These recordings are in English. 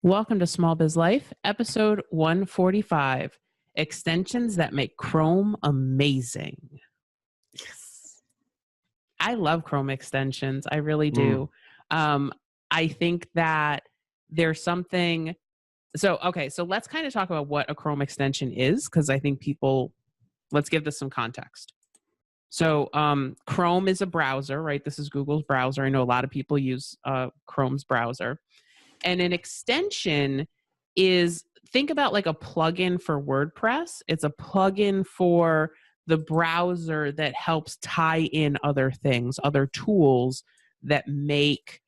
Welcome to Small Biz Life, episode 145, extensions that make Chrome amazing. Yes. I love Chrome extensions. I really do. I think that there's something. So let's kind of talk about what a Chrome extension is, because I think let's give this some context. So Chrome is a browser, right? This is Google's browser. I know a lot of people use Chrome's browser. And an extension is, think about like a plugin for WordPress. It's a plugin for the browser that helps tie in other things, other tools that make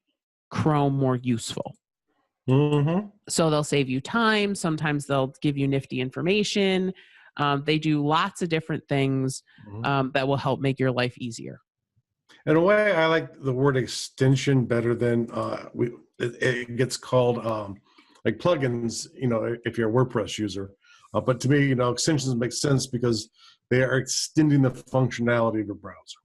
Chrome more useful. Mm-hmm. So they'll save you time. Sometimes they'll give you nifty information. They do lots of different things that will help make your life easier. In a way, I like the word extension better than it gets called like plugins, if you're a WordPress user. But to me, extensions make sense because they are extending the functionality of your browser.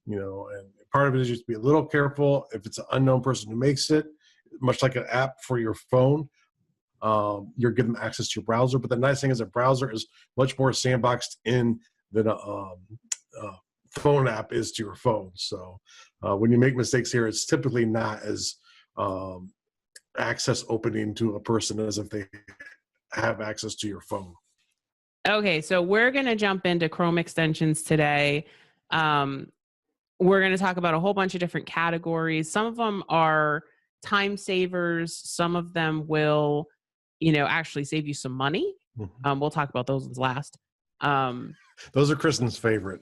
And part of it is just be a little careful if it's an unknown person who makes it, much like an app for your phone. You're giving them access to your browser. But the nice thing is a browser is much more sandboxed in than a phone app is to your phone. So when you make mistakes here, it's typically not as access opening to a person as if they have access to your phone. Okay, so we're going to jump into Chrome extensions today. We're going to talk about a whole bunch of different categories. Some of them are time savers. Some of them will, actually save you some money. We'll talk about those ones last. Those are Kristen's favorite.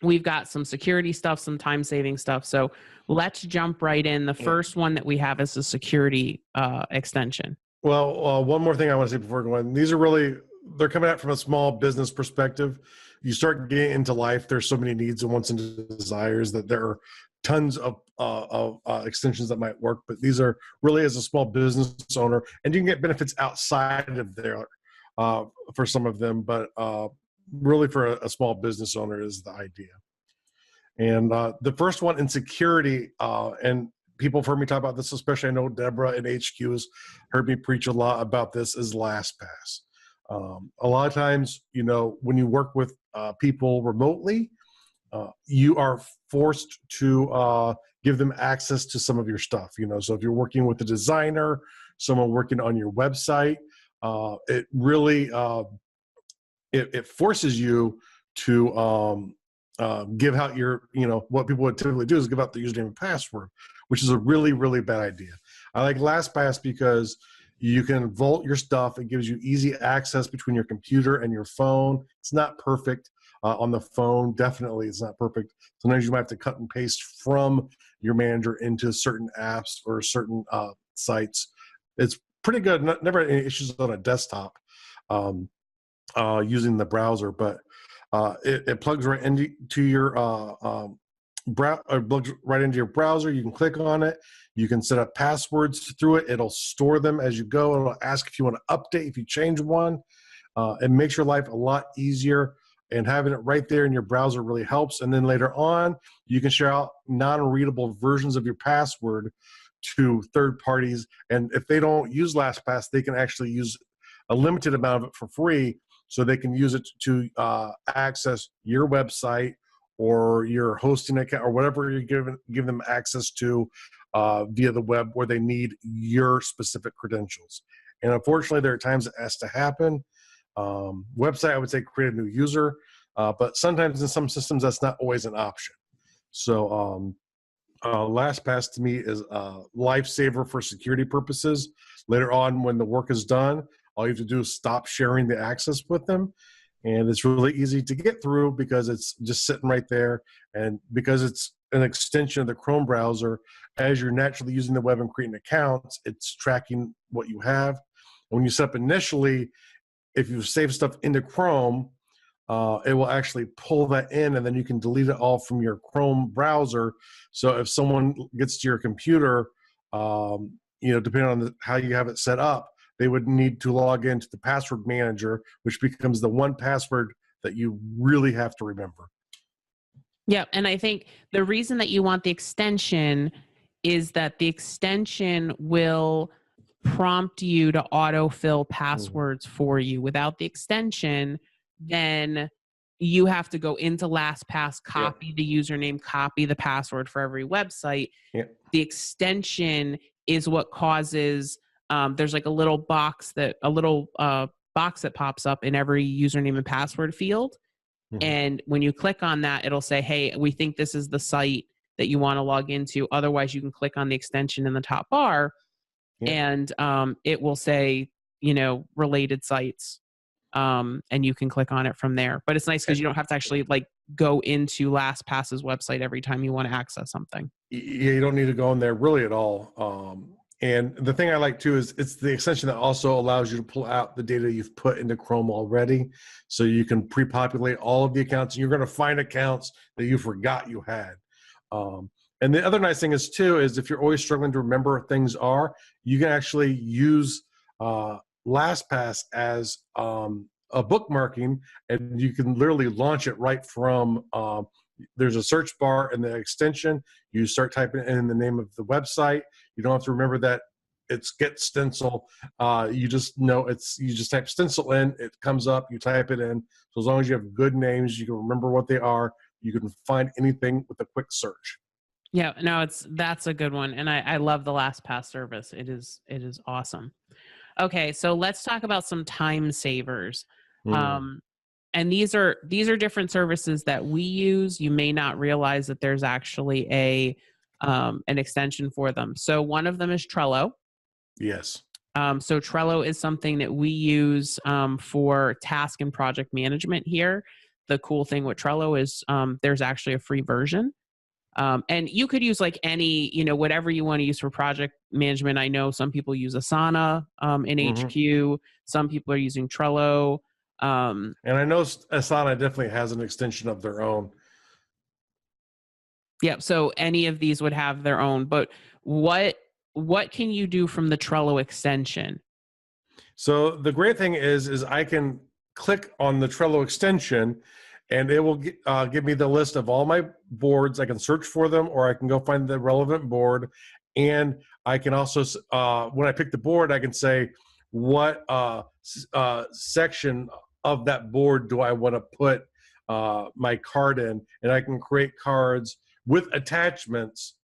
We've got some security stuff, some time-saving stuff. So let's jump right in. The first one that we have is a security extension. Well, one more thing I want to say before going. They're coming out from a small business perspective. You start getting into life, there's so many needs and wants and desires that there are tons of extensions that might work. But these are really as a small business owner, and you can get benefits outside of there for some of them. But really for a small business owner is the idea. And the first one in security, and people have heard me talk about this, especially I know Deborah in HQ has heard me preach a lot about this, is LastPass. A lot of times, when you work with people remotely, you are forced to give them access to some of your stuff. So if you're working with a designer, someone working on your website, it really it forces you to give out your, what people would typically do is give out the username and password, which is a really, really bad idea. I like LastPass because you can vault your stuff. It gives you easy access between your computer and your phone. It's not perfect on the phone. Definitely it's not perfect. Sometimes you might have to cut and paste from your manager into certain apps or certain sites. It's pretty good. Never had any issues on a desktop using the browser, but it plugs right into your plugs right into your browser. You can click on it. You can set up passwords through it. It'll store them as you go. It'll ask if you want to update, if you change one. It makes your life a lot easier, and having it right there in your browser really helps. And then later on, you can share out non-readable versions of your password to third parties. And if they don't use LastPass, they can actually use a limited amount of it for free, so they can use it to access your website or your hosting account or whatever you give them access to via the web, where they need your specific credentials. And unfortunately, there are times it has to happen. Website, I would say create a new user, but sometimes in some systems that's not always an option. So LastPass to me is a lifesaver for security purposes. Later on, when the work is done, all you have to do is stop sharing the access with them. And it's really easy to get through because it's just sitting right there. And because it's an extension of the Chrome browser, as you're naturally using the web and creating accounts, it's tracking what you have. And when you set up initially, if you save stuff into Chrome, it will actually pull that in, and then you can delete it all from your Chrome browser. So if someone gets to your computer, depending on how you have it set up, they would need to log into the password manager, which becomes the one password that you really have to remember. Yeah, and I think the reason that you want the extension is that the extension will prompt you to autofill passwords for you. Without the extension, then you have to go into LastPass, copy the username, copy the password for every website. The extension is what causes, there's like a little box that pops up in every username and password field. And when you click on that, it'll say, hey, we think this is the site that you want to log into. Otherwise, you can click on the extension in the top bar and it will say, related sites. And you can click on it from there. But it's nice because you don't have to actually like go into LastPass's website every time you want to access something. Yeah, you don't need to go in there really at all. And the thing I like too is it's the extension that also allows you to pull out the data you've put into Chrome already. So you can pre-populate all of the accounts, and you're going to find accounts that you forgot you had. And the other nice thing is too, is if you're always struggling to remember things you can actually use LastPass as a bookmarking, and you can literally launch it right from there's a search bar in the extension. You start typing in the name of the website. You don't have to remember that it's get stencil. You just know you just type stencil in, it comes up, you type it in. So as long as you have good names, you can remember what they are. You can find anything with a quick search. Yeah, no, that's a good one. And I love the LastPass service. It is awesome. Okay, so let's talk about some time savers. And these are different services that we use. You may not realize that there's actually an extension for them. So one of them is Trello. Yes. So Trello is something that we use for task and project management here. The cool thing with Trello is there's actually a free version. And you could use like any, whatever you want to use for project management. I know some people use Asana in HQ. Some people are using Trello. And I know Asana definitely has an extension of their own. Yeah. So any of these would have their own. But what can you do from the Trello extension? So the great thing is I can click on the Trello extension, and it will give me the list of all my boards. I can search for them, or I can go find the relevant board. And I can also, when I pick the board, I can say what section of that board do I want to put my card in, and I can create cards with attachments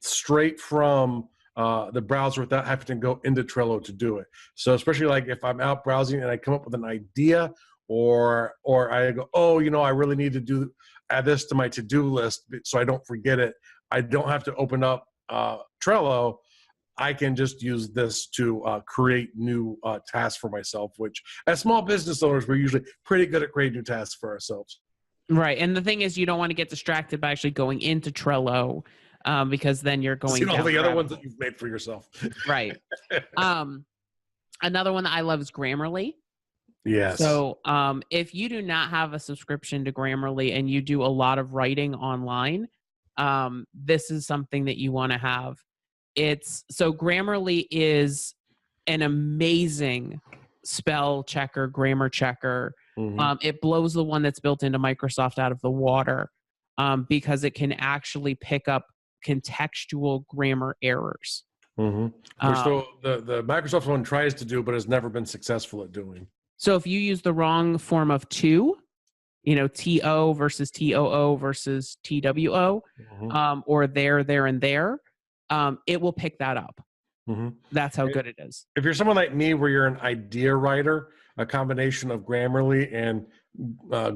straight from the browser without having to go into Trello to do it. So especially like if I'm out browsing and I come up with an idea, or I go, I really need to add this to my to-do list so I don't forget it. I don't have to open up Trello. I can just use this to create new tasks for myself, which as small business owners, we're usually pretty good at creating new tasks for ourselves. Right. And the thing is, you don't want to get distracted by actually going into Trello because then you're going down all the other ones that you've made for yourself. Right. Another one that I love is Grammarly. Yes. So if you do not have a subscription to Grammarly and you do a lot of writing online, this is something that you want to have. So Grammarly is an amazing spell checker, grammar checker. It blows the one that's built into Microsoft out of the water because it can actually pick up contextual grammar errors. Which the Microsoft one tries to do, but has never been successful at doing. So if you use the wrong form of to, TO versus TOO versus TWO, or there, and there, it will pick that up. That's how good it is. If you're someone like me where you're an idea writer, a combination of Grammarly and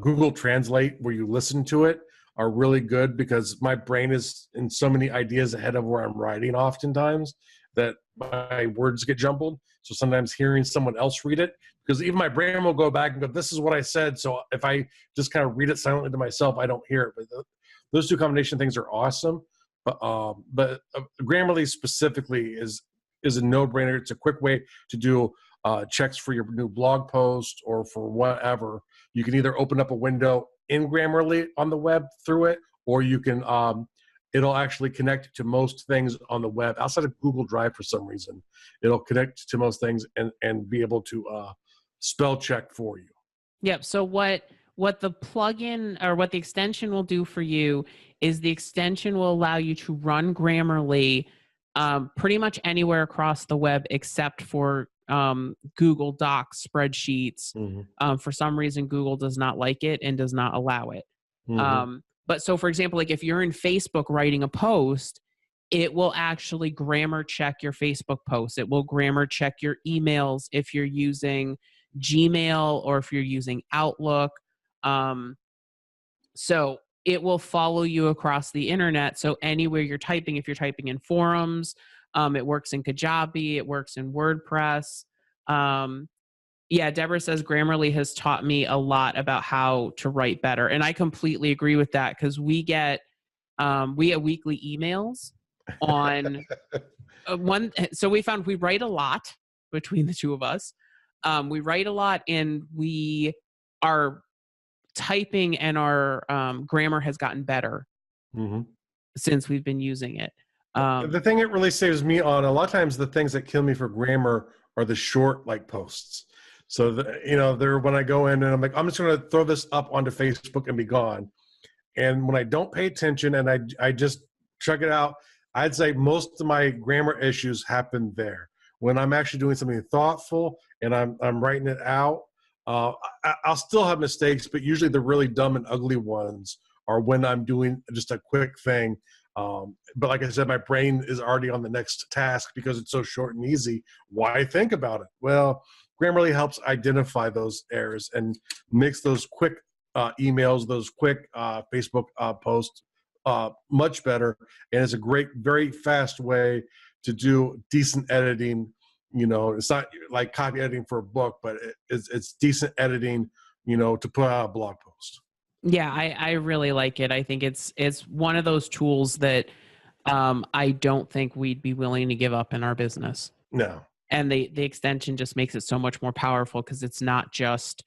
Google Translate where you listen to it are really good, because my brain is in so many ideas ahead of where I'm writing oftentimes that my words get jumbled. So sometimes hearing someone else read it, because even my brain will go back and go, this is what I said. So if I just kind of read it silently to myself, I don't hear it. But those two combination things are awesome. But Grammarly specifically is a no-brainer. It's a quick way to do checks for your new blog post or for whatever. You can either open up a window in Grammarly on the web through it, or you can it'll actually connect to most things on the web outside of Google Drive for some reason. It'll connect to most things and be able to spell check for you. Yep. So what the plugin or what the extension will do for you is the extension will allow you to run Grammarly pretty much anywhere across the web except for Google Docs, spreadsheets. For some reason, Google does not like it and does not allow it. But so, for example, like if you're in Facebook writing a post, it will actually grammar check your Facebook posts. It will grammar check your emails if you're using Gmail or if you're using Outlook. So it will follow you across the internet. So anywhere you're typing, if you're typing in forums, it works in Kajabi, it works in WordPress. Yeah, Deborah says Grammarly has taught me a lot about how to write better. And I completely agree with that because we get weekly emails on one. So we found we write a lot between the two of us. We write a lot and we are typing and our grammar has gotten better since we've been using it. The thing it really saves me on, a lot of times the things that kill me for grammar are the short like posts. So, they're when I go in and I'm like, I'm just going to throw this up onto Facebook and be gone. And when I don't pay attention and I just check it out, I'd say most of my grammar issues happen there. When I'm actually doing something thoughtful and I'm writing it out, I'll still have mistakes, but usually the really dumb and ugly ones are when I'm doing just a quick thing. But like I said, my brain is already on the next task because it's so short and easy. Why think about it? Well, Grammarly helps identify those errors and makes those quick emails, those quick Facebook posts much better. And it's a great, very fast way to do decent editing. It's not like copy editing for a book, but it's decent editing, to put out a blog post. Yeah, I really like it. I think it's one of those tools that I don't think we'd be willing to give up in our business. No. And the extension just makes it so much more powerful because it's not just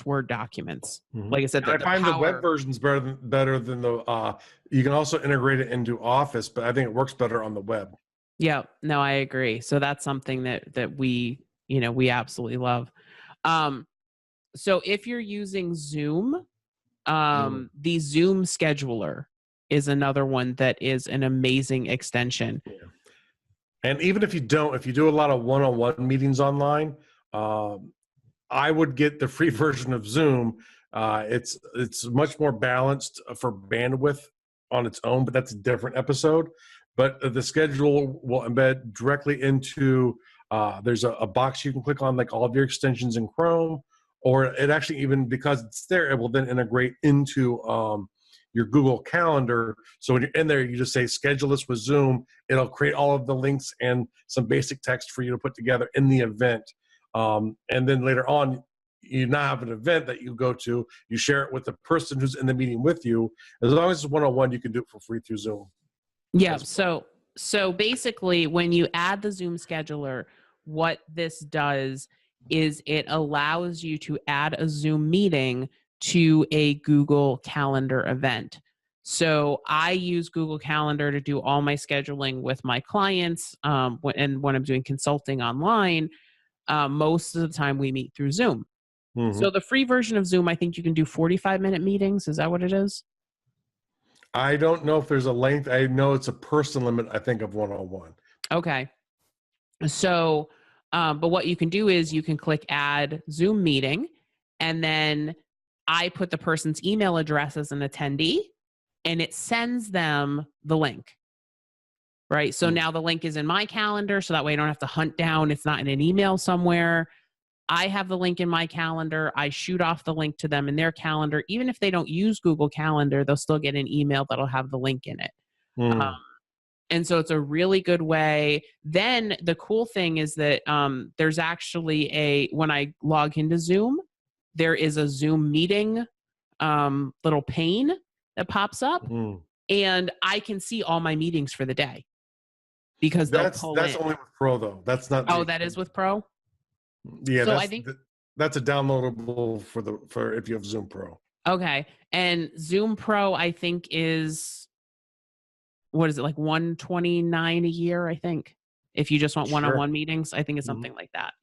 Word documents. Like I said, I find the web version's better than the. You can also integrate it into Office, but I think it works better on the web. Yeah, no, I agree. So that's something that we absolutely love. So if you're using Zoom, the Zoom scheduler is another one that is an amazing extension. Yeah. And even if you do a lot of one-on-one meetings online, I would get the free version of Zoom. It's much more balanced for bandwidth on its own, but that's a different episode. But the schedule will embed directly into, there's a box you can click on, like all of your extensions in Chrome, or it actually, even because it's there, it will then integrate into your Google Calendar. So when you're in there, you just say schedule this with Zoom. It'll create all of the links and some basic text for you to put together in the event. And then later on, you now have an event that you go to, you share it with the person who's in the meeting with you. As long as it's one-on-one, you can do it for free through Zoom. Yeah. So basically when you add the Zoom scheduler, what this does is it allows you to add a Zoom meeting to a Google Calendar event. So I use Google Calendar to do all my scheduling with my clients. And when I'm doing consulting online, most of the time we meet through Zoom. So the free version of Zoom, I think you can do 45-minute meetings. Is that what it is? I don't know if there's a length. I know it's a person limit, I think, of one-on-one. Okay. So, but what you can do is you can click add Zoom meeting, and then I put the person's email address as an attendee, and it sends them the link. Right. So now the link is in my calendar. So that way I don't have to hunt down. It's not in an email somewhere. I have the link in my calendar. I shoot off the link to them in their calendar. Even if they don't use Google Calendar, they'll still get an email that'll have the link in it. And so it's a really good way. Then the cool thing is that there's actually when I log into Zoom, there is a Zoom meeting little pane that pops up, and I can see all my meetings for the day because that's only with Pro though. That's not. Oh, that is with Pro. Yeah, so I think that's a downloadable for if you have Zoom Pro. Okay, and Zoom Pro I think is, what is it, like $129 a year? I think if you just want one-on-one meetings, I think it's something like that.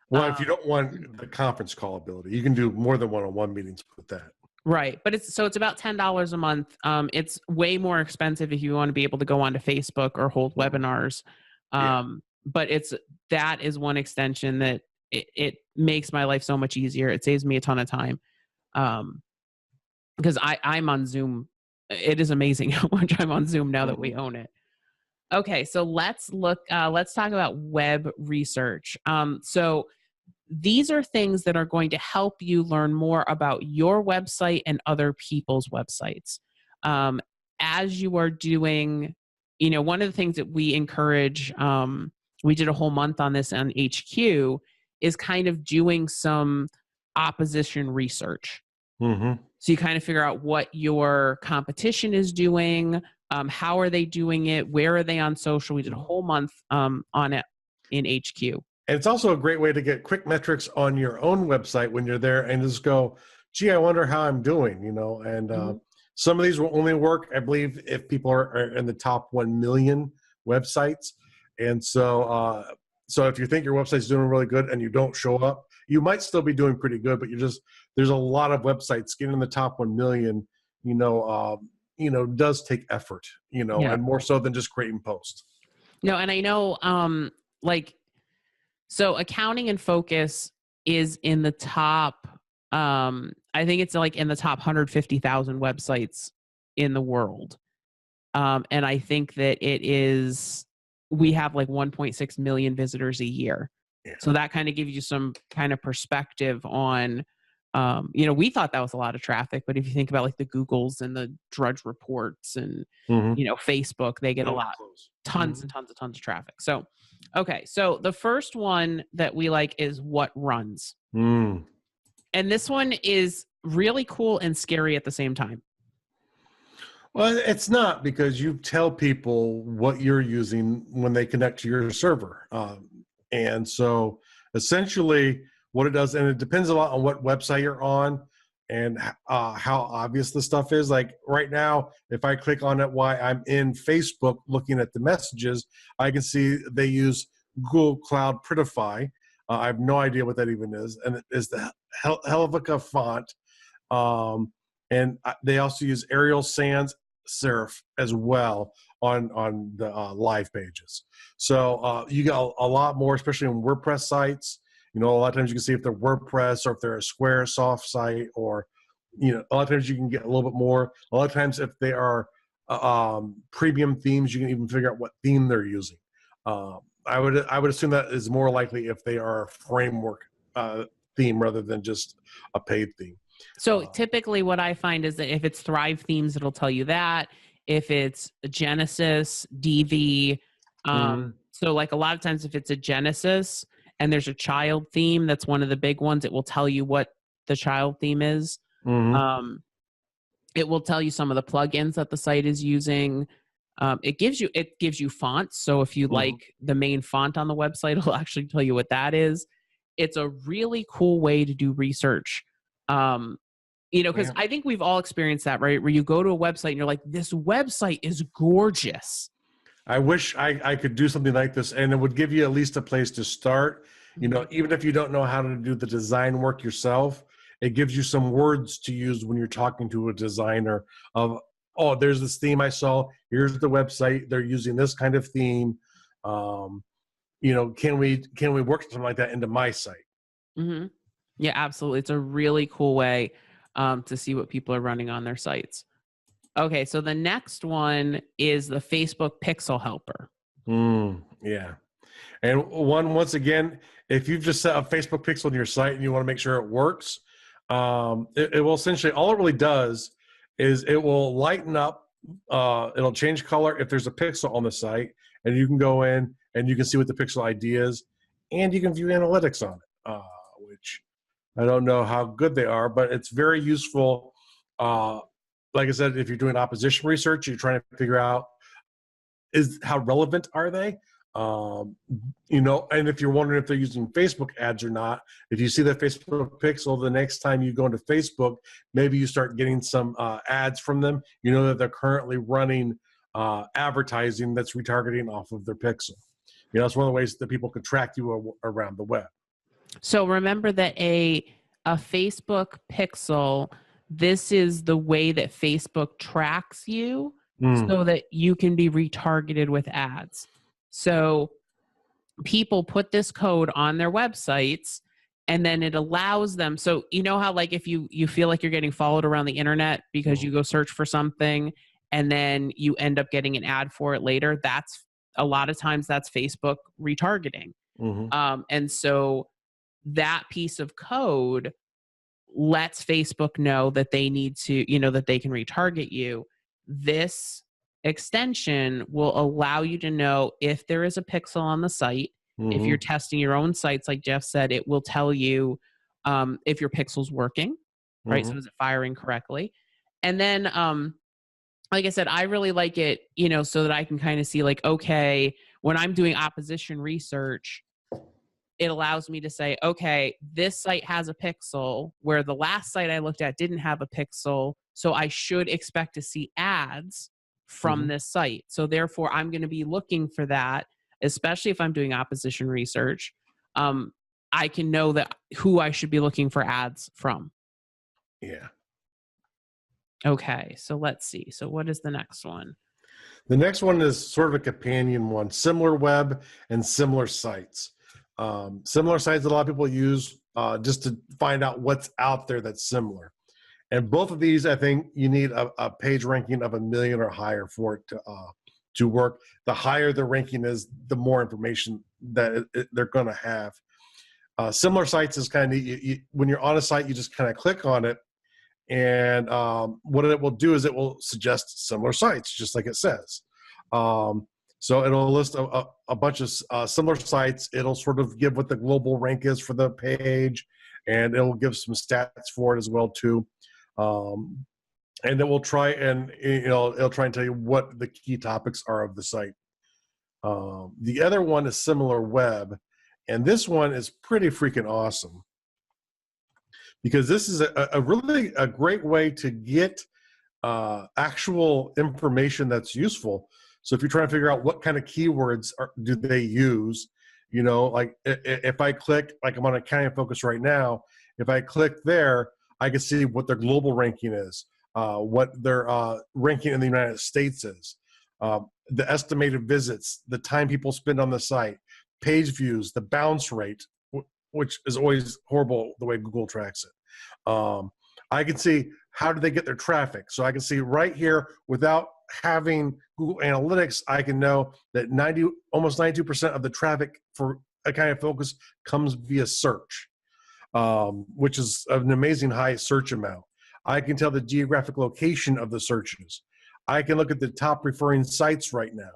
Well, if you don't want the conference call ability, you can do more than one-on-one meetings with that. Right. But it's about $10 a month. It's way more expensive if you want to be able to go onto Facebook or hold webinars. Yeah. But that is one extension that it makes my life so much easier. It saves me a ton of time. Because I'm on Zoom. It is amazing how much I'm on Zoom now that we own it. Okay, so let's talk about web research. So these are things that are going to help you learn more about your website and other people's websites. As you are doing, one of the things that we encourage, we did a whole month on this on HQ, is kind of doing some opposition research. Mm-hmm. So you kind of figure out what your competition is doing, how are they doing it, where are they on social. We did a whole month on it in HQ. And it's also a great way to get quick metrics on your own website when you're there and just go, gee, I wonder how I'm doing, and some of these will only work, I believe, if people are in the top 1 million websites. And so if you think your website's doing really good and you don't show up, you might still be doing pretty good, but there's a lot of websites getting in the top 1 million, does take effort, and more so than just creating posts. No, and I know, so Accounting and Focus is in the top, I think it's like in the top 150,000 websites in the world. And I think that we have like 1.6 million visitors a year. Yeah. So that kind of gives you some kind of perspective on, we thought that was a lot of traffic, but if you think about like the Googles and the Drudge Reports and, Facebook, they get tons and tons of traffic. So, okay. So the first one that we like is what runs. And this one is really cool and scary at the same time. Well, it's not, because you tell people what you're using when they connect to your server. And so essentially what it does, and it depends a lot on what website you're on and how obvious the stuff is. Like right now, if I click on it while I'm in Facebook looking at the messages, I can see they use Google Cloud Prettify. I have no idea what that even is. And it is the Helvetica font. And they also use Arial Sans serif as well on the live pages. So you got a lot more, especially on WordPress sites. A lot of times you can see if they're WordPress or if they're a Square soft site, or, a lot of times you can get a little bit more. A lot of times if they are premium themes, you can even figure out what theme they're using. I would assume that is more likely if they are a framework theme rather than just a paid theme. So typically what I find is that if it's Thrive Themes, it'll tell you that. If it's Genesis, DV, so like a lot of times if it's a Genesis and there's a child theme, that's one of the big ones, it will tell you what the child theme is. It will tell you some of the plugins that the site is using. It gives you fonts. So if you like the main font on the website, it'll actually tell you what that is. It's a really cool way to do research. Because I think we've all experienced that, right? Where you go to a website and you're like, this website is gorgeous. I wish I could do something like this, and it would give you at least a place to start. Even if you don't know how to do the design work yourself, it gives you some words to use when you're talking to a designer of, oh, there's this theme I saw. Here's the website. They're using this kind of theme. Can we work something like that into my site? Yeah, absolutely. It's a really cool way to see what people are running on their sites. Okay, so the next one is the Facebook Pixel Helper. Yeah. And once again, if you've just set a Facebook pixel on your site and you want to make sure it works, it will essentially, all it really does is it will lighten up, it'll change color if there's a pixel on the site, and you can go in and you can see what the pixel ID is, and you can view analytics on it, which I don't know how good they are, but it's very useful. Like I said, if you're doing opposition research, you're trying to figure out how relevant are they? And if you're wondering if they're using Facebook ads or not, if you see the Facebook pixel, the next time you go into Facebook, maybe you start getting some ads from them. You know that they're currently running advertising that's retargeting off of their pixel. It's one of the ways that people can track you around the web. So remember that a Facebook pixel this is the way that Facebook tracks you Mm. so that you can be retargeted with ads. So people put this code on their websites, and then it allows them. So you know how, like, if you feel like you're getting followed around the internet because you go search for something and then you end up getting an ad for it later, that's a lot of times that's Facebook retargeting. Mm-hmm. And so that piece of code lets Facebook know that they need to, that they can retarget you. This extension will allow you to know if there is a pixel on the site. If you're Mm-hmm. testing your own sites, like Jeff said, it will tell you if your pixel's working, right? So Mm-hmm. is it firing correctly? And then, like I said, I really like it, so that I can kind of see, like, okay, when I'm doing opposition research, it allows me to say, okay, this site has a pixel where the last site I looked at didn't have a pixel. So I should expect to see ads from Mm-hmm. this site. So therefore, I'm going to be looking for that, especially if I'm doing opposition research. I can know that who I should be looking for ads from. Yeah. Okay, so let's see. So what is the next one? The next one is sort of a companion one, similar web and similar sites. Similar sites that a lot of people use just to find out what's out there that's similar. And both of these, I think you need a page ranking of 1 million or higher for it to work. The higher the ranking is, the more information that they're going to have. Similar sites is kind of, when you're on a site, you just kind of click on it. And what it will do is it will suggest similar sites, just like it says. So it'll list a bunch of similar sites. It'll sort of give what the global rank is for the page, and it'll give some stats for it as well too. And it will try and it'll try and tell you what the key topics are of the site. The other one is similar web, and this one is pretty freaking awesome because this is a really a great way to get actual information that's useful. So if you're trying to figure out what kind of keywords do they use, like if I click, like I'm on Accounting and Focus right now, if I click there, I can see what their global ranking is, what their ranking in the United States is, the estimated visits, the time people spend on the site, page views, the bounce rate, which is always horrible the way Google tracks it. I can see how do they get their traffic. So I can see right here, without having Google Analytics, I can know that almost 92% of the traffic for Accounting and Focus comes via search, which is an amazing high search amount. I can tell the geographic location of the searches. I can look at the top referring sites right now.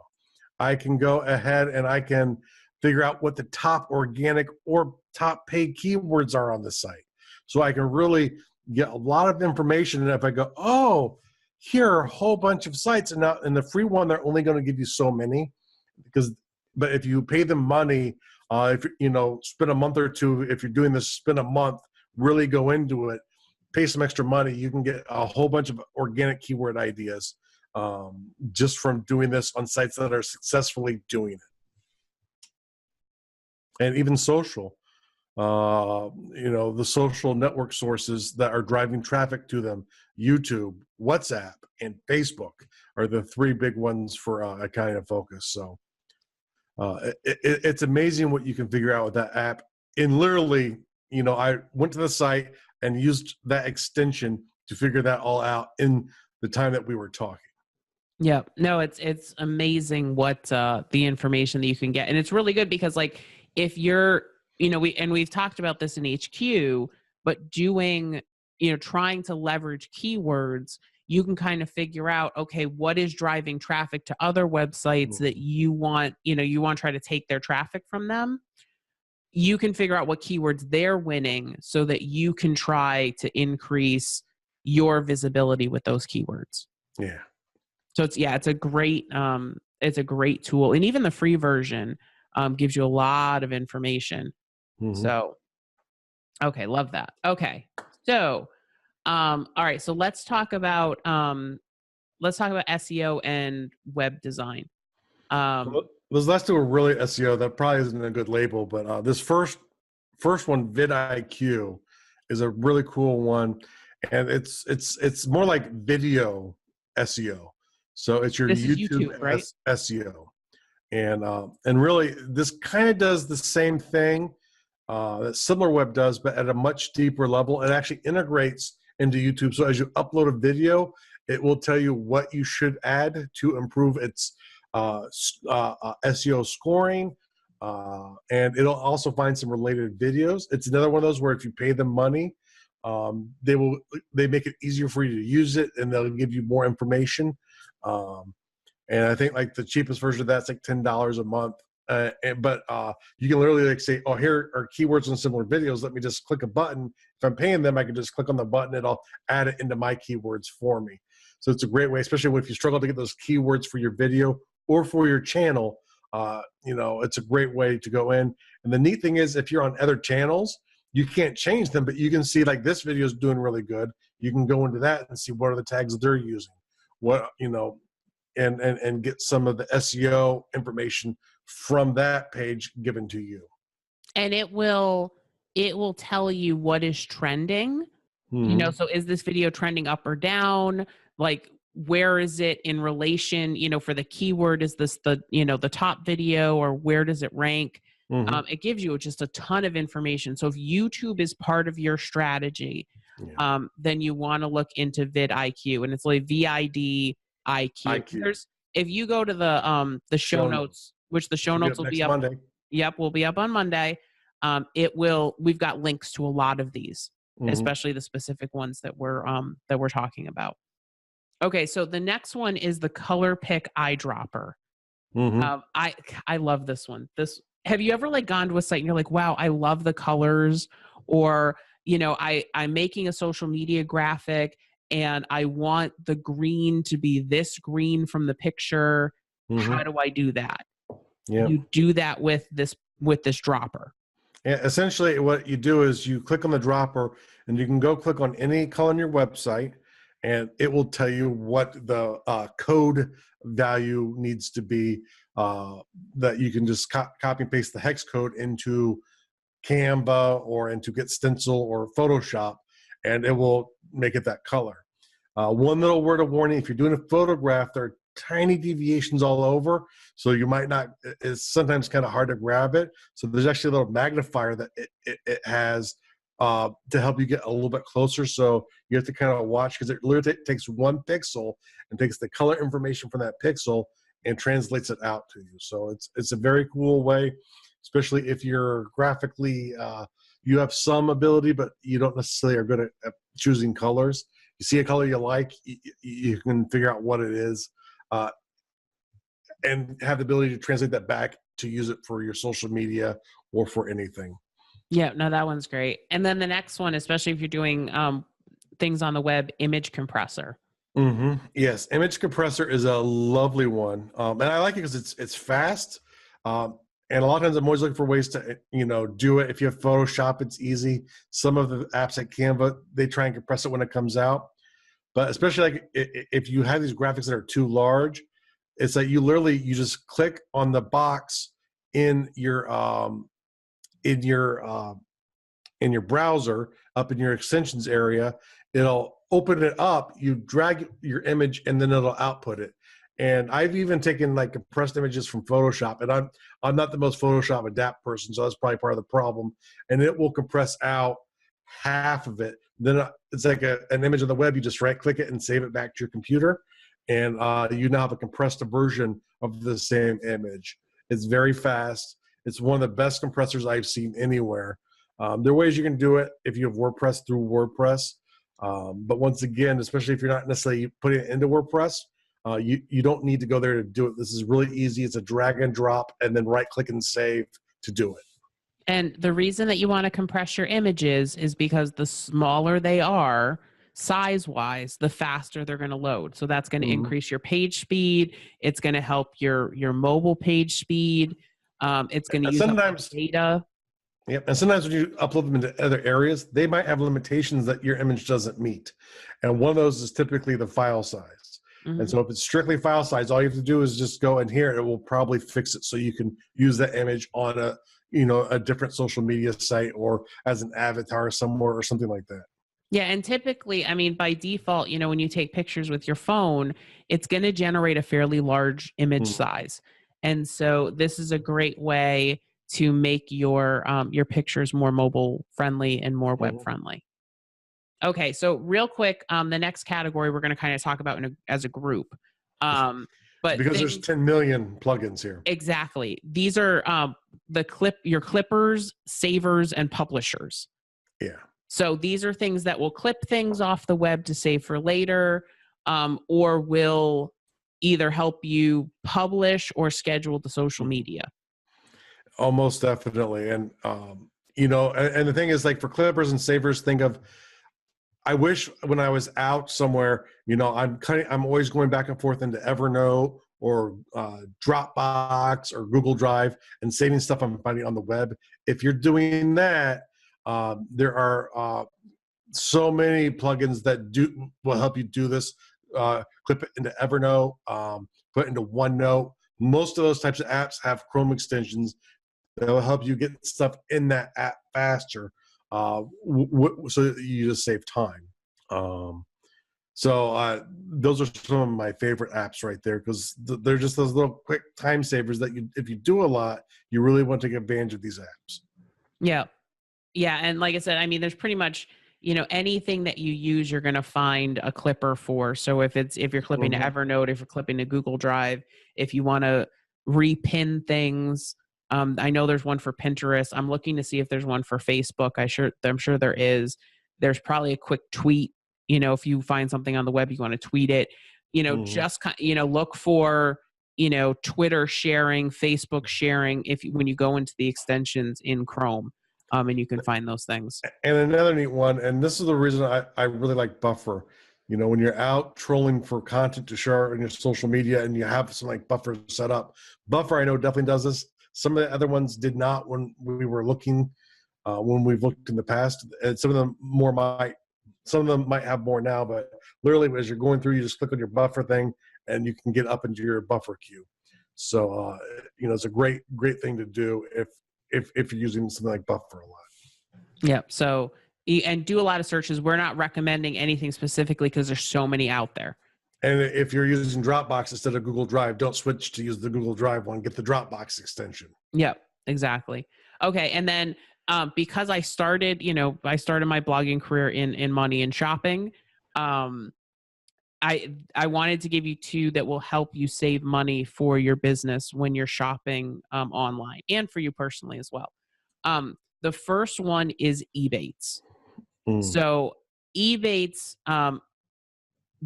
I can go ahead and I can figure out what the top organic or top paid keywords are on the site. So I can really get a lot of information. And if I go, oh, here are a whole bunch of sites, and now in the free one, they're only going to give you so many, but if you pay them money, if spend a month or two, if you're doing this, spend a month, really go into it, pay some extra money, you can get a whole bunch of organic keyword ideas just from doing this on sites that are successfully doing it. And even social, the social network sources that are driving traffic to them, YouTube, WhatsApp, and Facebook are the three big ones for Accounting and Focus. So it's amazing what you can figure out with that app. And literally, I went to the site and used that extension to figure that all out in the time that we were talking. Yeah, no, it's amazing what the information that you can get. And it's really good because, like, if you're, we've talked about this in HQ, but doing, trying to leverage keywords, you can kind of figure out, okay, what is driving traffic to other websites that you want to try to take their traffic from them. You can figure out what keywords they're winning so that you can try to increase your visibility with those keywords. Yeah. So it's a great tool, and even the free version gives you a lot of information. Mm-hmm. So, okay, love that. Okay, so all right, so let's talk about SEO and web design. Those last two are really SEO. That probably isn't a good label, but this first one, vidIQ, is a really cool one. and it's more like video SEO. So it's your This is YouTube YouTube, right? SEO, and really this kind of does the same thing that SimilarWeb does, but at a much deeper level. It actually integrates into YouTube. So as you upload a video, it will tell you what you should add to improve its SEO scoring. And it'll also find some related videos. It's another one of those where if you pay them money, they make it easier for you to use it, and they'll give you more information. And I think like the cheapest version of that's like $10 a month. But you can literally like say, oh, here are keywords and similar videos. Let me just click a button. If I'm paying them, I can just click on the button. It'll add it into my keywords for me. So it's a great way, especially if you struggle to get those keywords for your video or for your channel. It's a great way to go in. And the neat thing is, if you're on other channels, you can't change them, but you can see like this video is doing really good. You can go into that and see what are the tags that they're using, and get some of the SEO information from that page given to you. And it will tell you what is trending. Mm-hmm. So is this video trending up or down? Like, where is it in relation, for the keyword? Is this the top video, or where does it rank? Mm-hmm. It gives you just a ton of information. So if YouTube is part of your strategy, then you want to look into vidIQ, and it's like VIDIQ. If you go to the show notes, which the show notes will be up Monday. Yep, will be up on Monday. We've got links to a lot of these, especially the specific ones that we're talking about. Okay, so the next one is the color pick eyedropper. I love this one. Have you ever like gone to a site and you're like, wow, I love the colors, or I'm making a social media graphic and I want the green to be this green from the picture. How do I do that? Yeah. You do that with this dropper. Yeah, essentially what you do is you click on the dropper, and you can go click on any color on your website, and it will tell you what the code value needs to be, that you can just copy and paste the hex code into Canva or into Get Stencil or Photoshop, and it will make it that color. One little word of warning: if you're doing a photograph, there are tiny deviations all over, so you might not, it's sometimes kind of hard to grab it. So there's actually a little magnifier that it has to help you get a little bit closer. So you have to kind of watch, because it literally takes one pixel and takes the color information from that pixel and translates it out to you. So it's a very cool way, especially if you're graphically, you have some ability, but you don't necessarily are good at choosing colors. You see a color you like, you can figure out what it is, and have the ability to translate that back to use it for your social media or for anything. Yeah, no, that one's great. And then the next one, especially if you're doing things on the web, image compressor. Yes, image compressor is a lovely one, and I like it because it's fast. And a lot of times I'm always looking for ways to, do it. If you have Photoshop, it's easy. Some of the apps like Canva, they try and compress it when it comes out. But especially like if you have these graphics that are too large, it's like you just click on the box in your browser, up in your extensions area. It'll open it up. You drag your image, and then it'll output it. And I've even taken like compressed images from Photoshop, and I'm not the most Photoshop adapt person, so that's probably part of the problem. And it will compress out half of it. Then it's like an image on the web. You just right click it and save it back to your computer, and you now have a compressed version of the same image. It's very fast. It's one of the best compressors I've seen anywhere. There are ways you can do it if you have WordPress through WordPress. But once again, especially if you're not necessarily putting it into WordPress, you don't need to go there to do it. This is really easy. It's a drag and drop, and then right click and save to do it. And the reason that you want to compress your images is because the smaller they are, size-wise, the faster they're going to load. So that's going to increase your page speed. It's going to help your mobile page speed. It's going to use up data. Yep. And sometimes when you upload them into other areas, they might have limitations that your image doesn't meet. And one of those is typically the file size. And so if it's strictly file size, all you have to do is just go in here. It will probably fix it so you can use that image on a different social media site or as an avatar somewhere or something like that. Yeah, and typically, I mean, by default, when you take pictures with your phone, it's going to generate a fairly large image Mm-hmm. size. And so this is a great way to make your pictures more mobile friendly and more web friendly. Okay, so real quick, the next category we're going to kind of talk about as a group. But Because there's 10 million plugins here. exactly. These are your clippers, savers, and publishers. Yeah. So these are things that will clip things off the web to save for later, or will either help you publish or schedule the social media. Almost definitely. And, and the thing is, like, for clippers and savers, think of, I wish when I was out somewhere, I'm always going back and forth into Evernote or Dropbox or Google Drive and saving stuff I'm finding on the web. If you're doing that, there are so many plugins that will help you do this. Clip it into Evernote, put it into OneNote. Most of those types of apps have Chrome extensions that will help you get stuff in that app faster. So you just save time. So those are some of my favorite apps right there, because they're just those little quick time savers that if you do a lot, you really want to take advantage of these apps. Yeah. Yeah. And like I said, I mean, there's pretty much, anything that you use, you're going to find a clipper for. So if you're clipping to Evernote, if you're clipping to Google Drive, if you want to repin things, I know there's one for Pinterest. I'm looking to see if there's one for Facebook. I'm sure there is. There's probably a quick tweet. If you find something on the web, you want to tweet it. Just look for Twitter sharing, Facebook sharing. When you go into the extensions in Chrome, and you can find those things. And another neat one, and this is the reason I really like Buffer. When you're out trolling for content to share on your social media and you have some like Buffer set up, Buffer I know definitely does this. Some of the other ones did not when we were looking, when we've looked in the past. And some of them might have more now, but literally as you're going through, you just click on your Buffer thing and you can get up into your Buffer queue. So it's a great thing to do if you're using something like Buffer a lot. Yeah. So, and do a lot of searches. We're not recommending anything specifically because there's so many out there. And if you're using Dropbox instead of Google Drive, don't switch to use the Google Drive one. Get the Dropbox extension. Yep, exactly. Okay. And then because I started my blogging career in money and shopping, I wanted to give you two that will help you save money for your business when you're shopping online, and for you personally as well. The first one is Ebates. So Ebates,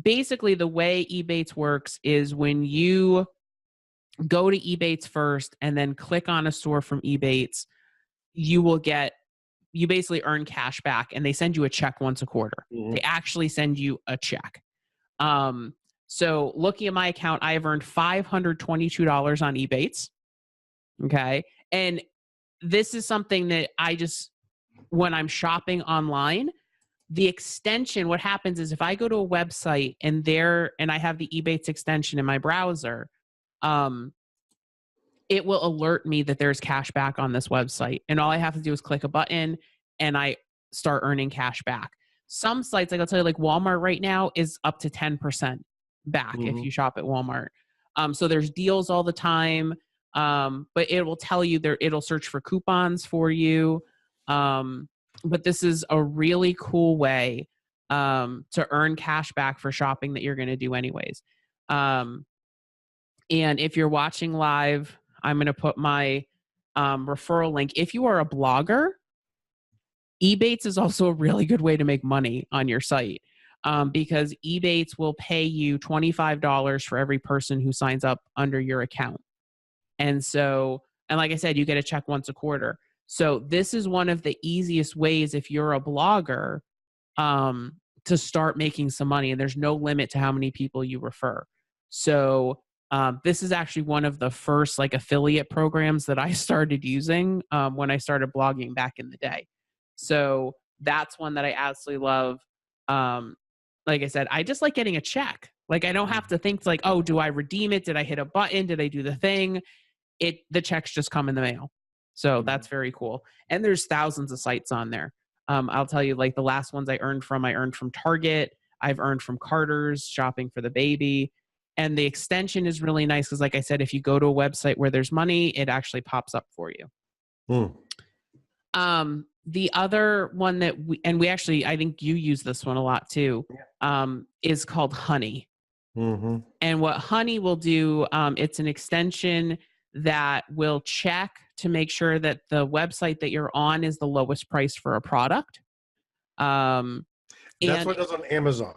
basically the way Ebates works is when you go to Ebates first and then click on a store from Ebates, you basically earn cash back, and they send you a check once a quarter. They actually send you a check. So looking at my account, I have earned $522 on Ebates. Okay. And this is something that when I'm shopping online, the extension, what happens is if I go to a website and I have the Ebates extension in my browser, it will alert me that there's cash back on this website. And all I have to do is click a button and I start earning cash back. Some sites, like I'll tell you, like Walmart right now is up to 10% back if you shop at Walmart. So there's deals all the time. But it will tell you it'll search for coupons for you. But this is a really cool way to earn cash back for shopping that you're going to do anyways. And if you're watching live, I'm going to put my referral link. If you are a blogger, Ebates is also a really good way to make money on your site, because Ebates will pay you $25 for every person who signs up under your account. And like I said, you get a check once a quarter. So this is one of the easiest ways, if you're a blogger, to start making some money, and there's no limit to how many people you refer. So this is actually one of the first like affiliate programs that I started using when I started blogging back in the day. So that's one that I absolutely love. Like I said, I just like getting a check. Like I don't have to think like, oh, do I redeem it? Did I hit a button? Did I do the thing? The checks just come in the mail. So that's very cool. And there's thousands of sites on there. I'll tell you, like the last ones I earned from Target. I've earned from Carter's, shopping for the baby. And the extension is really nice because, like I said, if you go to a website where there's money, it actually pops up for you. The other one that we actually, I think you use this one a lot too, is called Honey. And what Honey will do, it's an extension that will check to make sure that the website that you're on is the lowest price for a product. That's what it does on Amazon.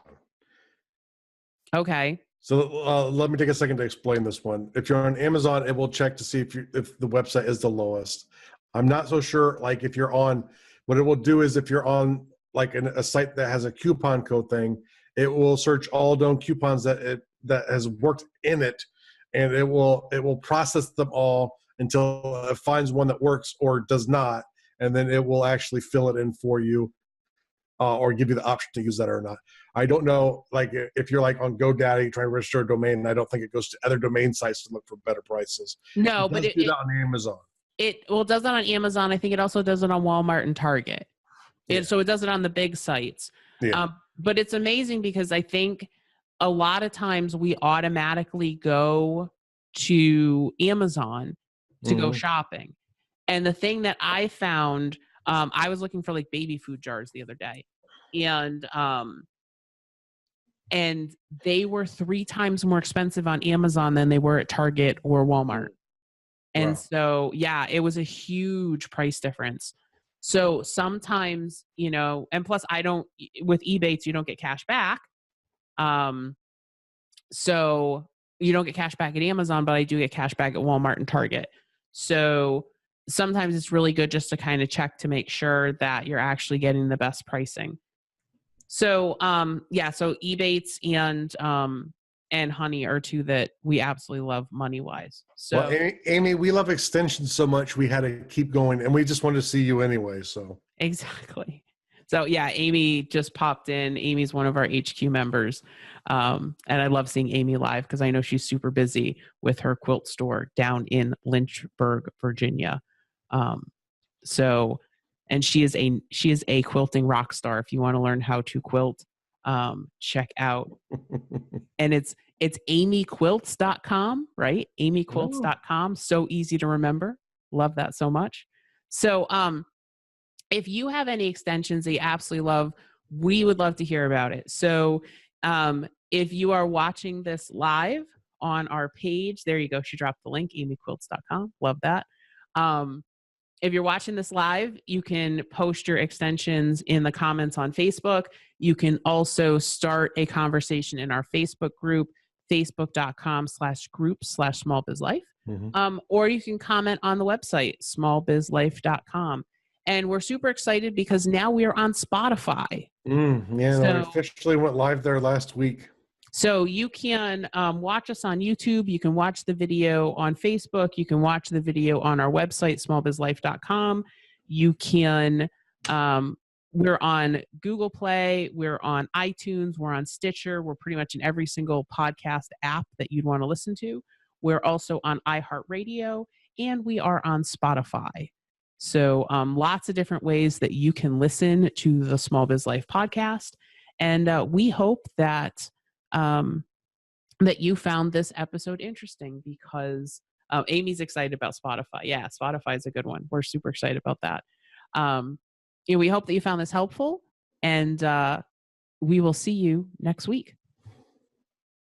Okay. So let me take a second to explain this one. If you're on Amazon, it will check to see if the website is the lowest. I'm not so sure, like if you're on, what it will do is if you're on like a site that has a coupon code thing, it will search all known coupons that has worked in it, and it will process them all until it finds one that works or does not, and then it will actually fill it in for you, or give you the option to use that or not. I don't know, like if you're like on GoDaddy trying to register a domain, I don't think it goes to other domain sites to look for better prices. No, but it does do that on Amazon. It does that on Amazon. I think it also does it on Walmart and Target. So it does it on the big sites. But it's amazing because I think a lot of times we automatically go to Amazon to go shopping. And the thing that I found, I was looking for like baby food jars the other day, and they were 3 times more expensive on Amazon than they were at Target or Walmart. And so, yeah, it was a huge price difference. So sometimes, and plus with Ebates, you don't get cash back. So you don't get cash back at Amazon, but I do get cash back at Walmart and Target. So sometimes it's really good just to kind of check to make sure that you're actually getting the best pricing. So, so Ebates and Honey are 2 that we absolutely love money-wise. So, well, Amy, we love extensions so much we had to keep going, and we just wanted to see you anyway. So exactly. So yeah, Amy just popped in. Amy's one of our HQ members, and I love seeing Amy live because I know she's super busy with her quilt store down in Lynchburg, Virginia. And she is a quilting rock star. If you want to learn how to quilt, check out. And it's amyquilts.com, right? amyquilts.com. So easy to remember. Love that so much. So if you have any extensions that you absolutely love, we would love to hear about it. So if you are watching this live on our page, there you go. She dropped the link, amyquilts.com. Love that. If you're watching this live, you can post your extensions in the comments on Facebook. You can also start a conversation in our Facebook group, facebook.com/group/smallbizlife. Or you can comment on the website, smallbizlife.com. And we're super excited because now we are on Spotify. We officially went live there last week. So you can watch us on YouTube. You can watch the video on Facebook. You can watch the video on our website, smallbizlife.com. You can, we're on Google Play. We're on iTunes. We're on Stitcher. We're pretty much in every single podcast app that you'd want to listen to. We're also on iHeartRadio, and we are on Spotify. So lots of different ways that you can listen to the Small Biz Life podcast. And we hope that that you found this episode interesting because Amy's excited about Spotify. Yeah, Spotify is a good one. We're super excited about that. We hope that you found this helpful, and we will see you next week.